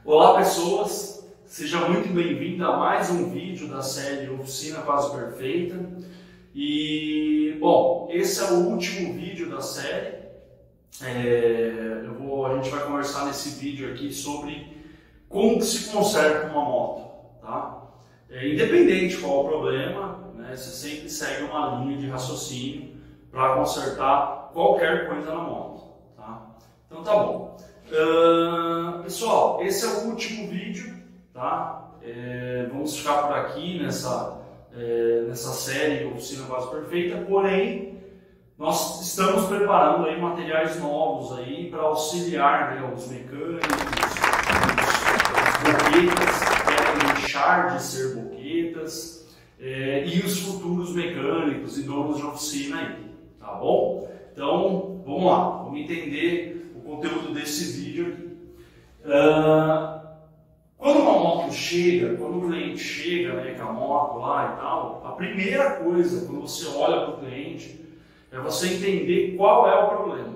Olá pessoas, seja muito bem-vindo a mais um vídeo da série Oficina Quase Perfeita. E, bom, esse é o último vídeo da série. A gente vai conversar nesse vídeo aqui sobre como que se conserta uma moto, tá? Independente qual o problema, né, você sempre segue uma linha de raciocínio para consertar qualquer coisa na moto, tá? Então tá bom. Pessoal, esse é o último vídeo, tá? Vamos ficar por aqui nessa série Oficina Quase Perfeita, porém nós estamos preparando aí materiais novos aí para auxiliar, né, os mecânicos, os boquetas que querem deixar de ser boquetas e os futuros mecânicos e donos de oficina aí, tá bom? Então vamos lá, vamos entender o conteúdo desse vídeo aqui. Quando uma moto chega, quando o cliente chega, né, com a moto lá e tal, a primeira coisa quando você olha para o cliente é você entender qual é o problema,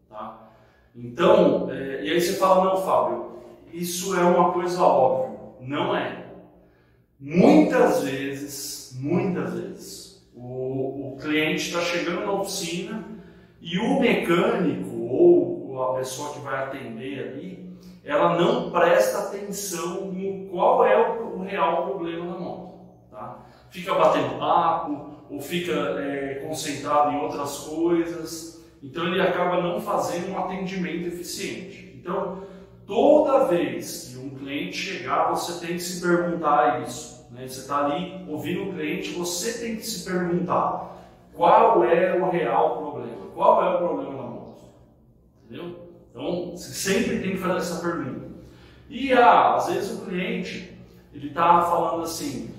tá? Então, e aí você fala, não, Fábio, isso é uma coisa óbvia. Não é. Muitas vezes, o cliente está chegando na oficina e o mecânico ou a pessoa que vai atender ali, ela não presta atenção no qual é o real problema da moto, tá? Fica batendo papo ou fica concentrado em outras coisas, então ele acaba não fazendo um atendimento eficiente. Então, toda vez que um cliente chegar, você tem que se perguntar isso, né? Você está ali ouvindo o cliente, você tem que se perguntar qual é o real problema, qual é o problema da moto, entendeu? Então, você sempre tem que fazer essa pergunta. E às vezes o cliente ele está falando assim,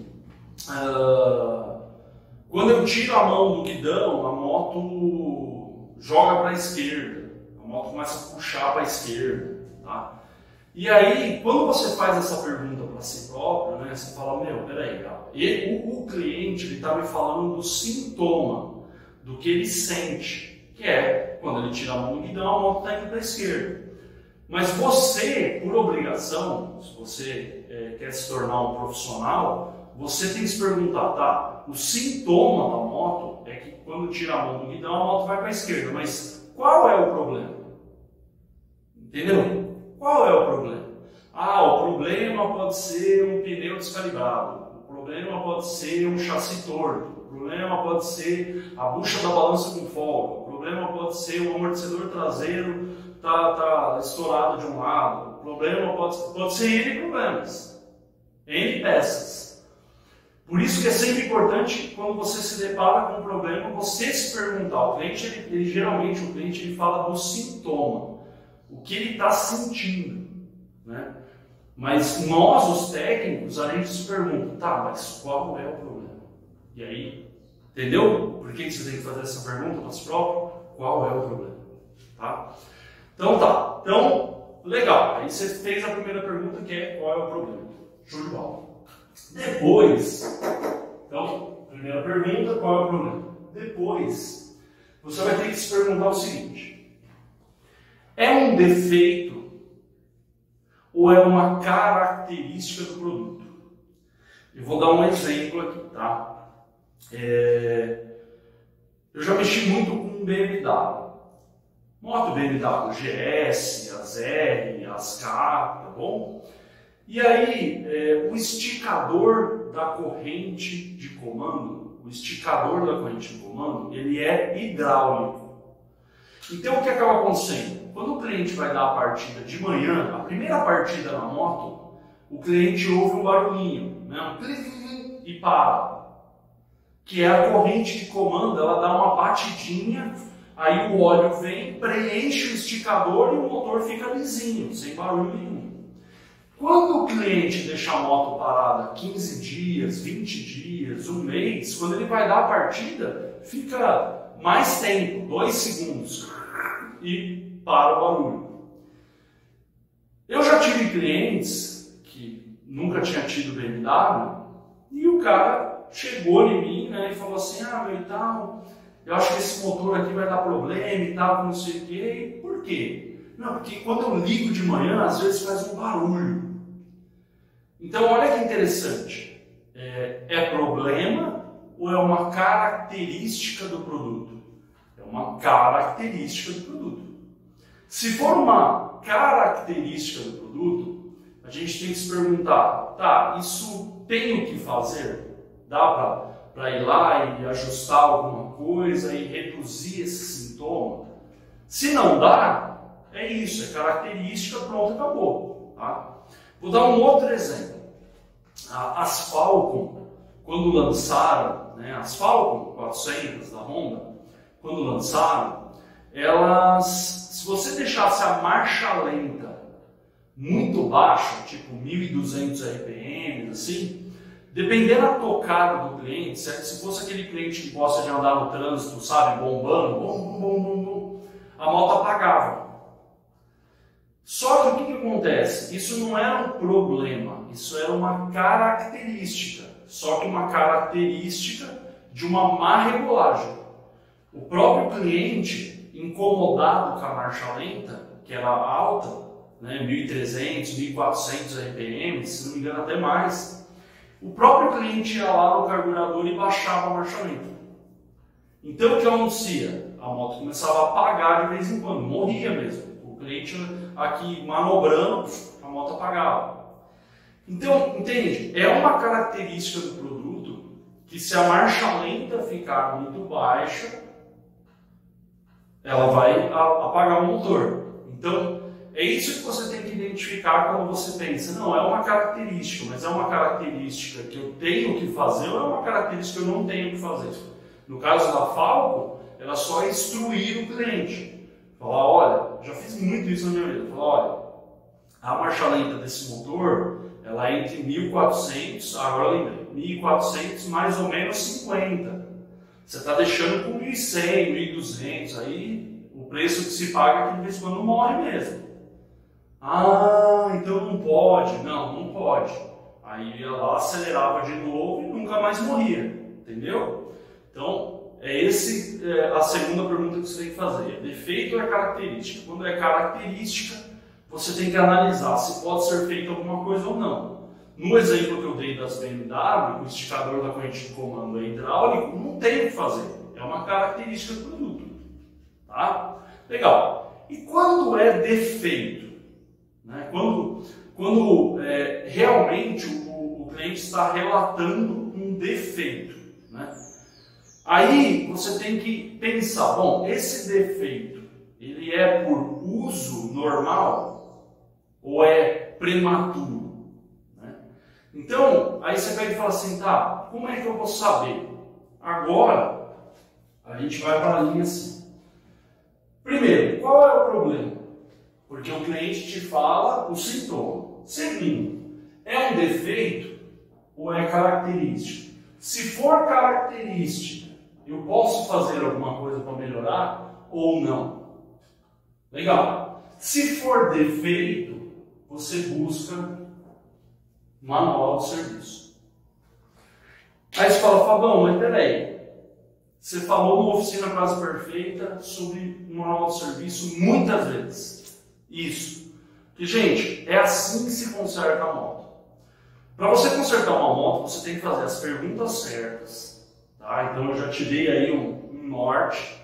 quando eu tiro a mão do guidão, a moto joga para a esquerda, a moto começa a puxar para a esquerda, tá? E aí, quando você faz essa pergunta para si próprio, né, você fala, meu, peraí, cara, o cliente está me falando do sintoma, do que ele sente, que é, quando ele tira a mão do guidão, a moto está indo para a esquerda. Mas você, por obrigação, se você quer se tornar um profissional, você tem que se perguntar, tá, o sintoma da moto é que quando tira a mão do guidão, a moto vai para a esquerda, mas qual é o problema? Entendeu? Qual é o problema? O problema pode ser um pneu descalibrado, o problema pode ser um chassi torto, o problema pode ser a bucha da balança com folga, o problema pode ser o amortecedor traseiro tá estourado de um lado, o problema pode ser N problemas, N peças. Por isso que é sempre importante, quando você se depara com um problema, você se perguntar. O cliente, geralmente o cliente ele fala do sintoma, o que ele está sentindo, né? Mas nós, os técnicos, a gente se pergunta, tá, mas qual é o problema? E aí, entendeu? Por que você tem que fazer essa pergunta para si próprio? Qual é o problema? Tá? Então tá, legal. Aí você fez a primeira pergunta, que é qual é o problema? Show de bola. Depois, então, primeira pergunta, qual é o problema? Depois, você vai ter que se perguntar o seguinte: é um defeito ou é uma característica do produto? Eu vou dar um exemplo aqui, tá? Eu já mexi muito com BMW. Moto BMW, GS, as R, as K, tá bom? E aí, o esticador da corrente de comando, ele é hidráulico. Então, o que acaba acontecendo? Quando o cliente vai dar a partida de manhã, a primeira partida na moto, o cliente ouve um barulhinho, né? E para. Que é a corrente de comando, ela dá uma batidinha, aí o óleo vem, preenche o esticador e o motor fica lisinho, sem barulho nenhum. Quando o cliente deixa a moto parada 15 dias, 20 dias, um mês, quando ele vai dar a partida, fica mais tempo, 2 segundos, e para o barulho. Eu já tive clientes que nunca tinha tido BMW, e o cara chegou em mim, né, e falou assim, meu e tal, eu acho que esse motor aqui vai dar problema e tal, não sei o quê. Por quê? Não, porque quando eu ligo de manhã, às vezes faz um barulho. Então, olha que interessante. É problema ou é uma característica do produto? É uma característica do produto. Se for uma característica do produto, a gente tem que se perguntar, tá, isso tem o que fazer? Dá para ir lá e ajustar alguma coisa e reduzir esse sintoma? Se não dá, é isso, é característica, pronto, acabou. Tá? Vou dar um outro exemplo. As Falcon, quando lançaram, né, as Falcon 400 da Honda, quando lançaram, elas, se você deixasse a marcha lenta muito baixa, tipo 1.200 RPM, assim, dependendo da tocada do cliente, certo? Se fosse aquele cliente que gosta de andar no trânsito, sabe, bombando, bum, bum, bum, bum, a moto apagava. Só que o que acontece? Isso não era um problema, isso era uma característica, só que uma característica de uma má regulagem. O próprio cliente, incomodado com a marcha lenta, que era alta, né, 1.300, 1.400 RPM, se não me engano até mais, o próprio cliente ia lá no carburador e baixava a marcha lenta. Então o que acontecia? A moto começava a apagar de vez em quando, morria mesmo. O cliente aqui manobrando, a moto apagava. Então, entende? É uma característica do produto que se a marcha lenta ficar muito baixa, ela vai apagar o motor. Então, é isso que você tem que identificar quando você pensa, não, é uma característica, mas é uma característica que eu tenho que fazer ou é uma característica que eu não tenho que fazer? No caso da Falcon, era só instruir o cliente. Falar, olha, já fiz muito isso na minha vida. Falar, olha, a marcha lenta desse motor, ela é entre 1.400, agora eu lembrei, 1.400 mais ou menos 50. Você está deixando com 1.100, 1.200, aí o preço que se paga aqui de vez em quando morre mesmo. Ah, então não pode. Não, não pode. Aí ia lá, acelerava de novo e nunca mais morria. Entendeu? Então, a segunda pergunta que você tem que fazer. É defeito ou é característica? Quando é característica, você tem que analisar se pode ser feita alguma coisa ou não. No exemplo que eu dei das BMW, o esticador da corrente de comando é hidráulico, não tem o que fazer. É uma característica do produto. Tá? Legal. E quando é defeito? Né? Quando realmente o cliente está relatando um defeito. Né? Aí você tem que pensar, bom, esse defeito, ele é por uso normal ou é prematuro? Né? Então, aí você pega e fala assim, tá, como é que eu vou saber? Agora, a gente vai para a linha assim. Primeiro, qual é o problema? Porque o cliente te fala o sintoma. Segundo, é um defeito ou é característica? Se for característica, eu posso fazer alguma coisa para melhorar ou não? Legal. Se for defeito, você busca manual de serviço. Aí você fala, Fabão, mas peraí. Você falou numa oficina quase perfeita sobre manual de serviço muitas vezes. Isso. Porque, gente, é assim que se conserta a moto. Para você consertar uma moto, você tem que fazer as perguntas certas. Tá? Então eu já te dei aí um norte.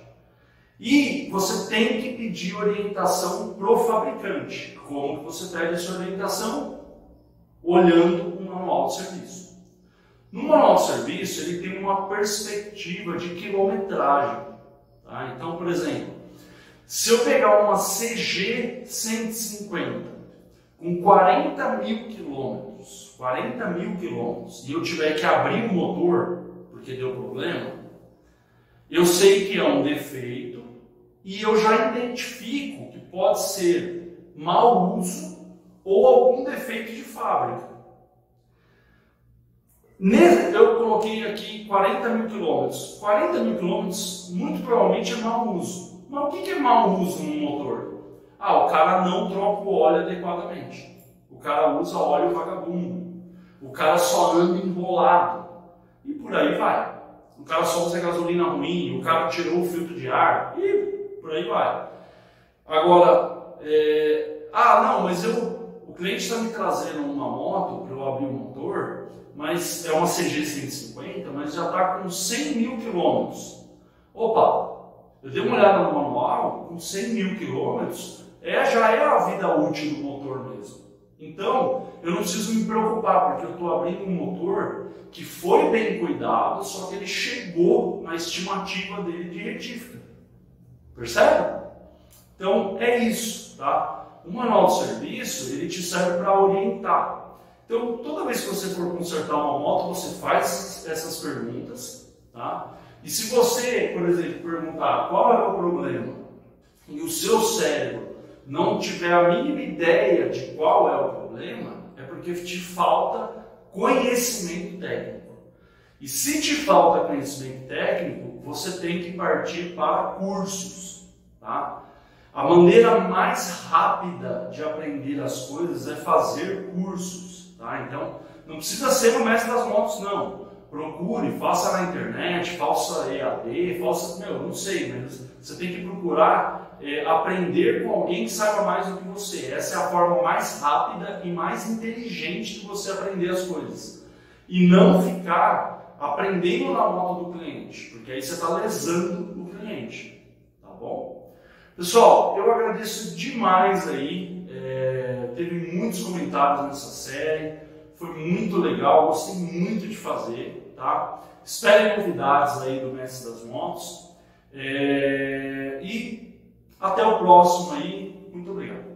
E você tem que pedir orientação pro fabricante. Como que você pede essa orientação? Olhando o manual de serviço. No manual de serviço, ele tem uma perspectiva de quilometragem. Tá? Então, por exemplo, se eu pegar uma CG 150 com 40 mil quilômetros, e eu tiver que abrir o motor porque deu problema, eu sei que é um defeito e eu já identifico que pode ser mau uso ou algum defeito de fábrica. Eu coloquei aqui 40 mil quilômetros. 40 mil quilômetros muito provavelmente é mau uso. Mas o que é mau uso no motor? O cara não troca o óleo adequadamente. O cara usa óleo vagabundo. O cara só anda embolado. E por aí vai. O cara só usa gasolina ruim. O cara tirou o filtro de ar. E por aí vai. Agora, não, mas o cliente está me trazendo uma moto para eu abrir o motor, mas é uma CG 150, mas já está com 100 mil quilômetros. Opa, eu dei uma olhada no manual, com 100 mil quilômetros, já é a vida útil do motor mesmo. Então, eu não preciso me preocupar, porque eu estou abrindo um motor que foi bem cuidado, só que ele chegou na estimativa dele de retífica. Percebe? Então, é isso, tá? O manual de serviço, ele te serve para orientar. Então, toda vez que você for consertar uma moto, você faz essas perguntas, tá? E se você, por exemplo, perguntar qual é o problema e o seu cérebro não tiver a mínima ideia de qual é o problema, é porque te falta conhecimento técnico. E se te falta conhecimento técnico, você tem que partir para cursos, tá? A maneira mais rápida de aprender as coisas é fazer cursos, tá? Então, não precisa ser o mestre das motos, não. Procure, faça na internet, faça EAD, faça, não sei, mas você tem que procurar aprender com alguém que saiba mais do que você. Essa é a forma mais rápida e mais inteligente de você aprender as coisas. E não ficar aprendendo na moto do cliente, porque aí você está lesando o cliente, tá bom? Pessoal, eu agradeço demais aí, teve muitos comentários nessa série, foi muito legal, gostei muito de fazer, tá? Esperem novidades aí do Mestre das Motos, e até o próximo aí, muito obrigado.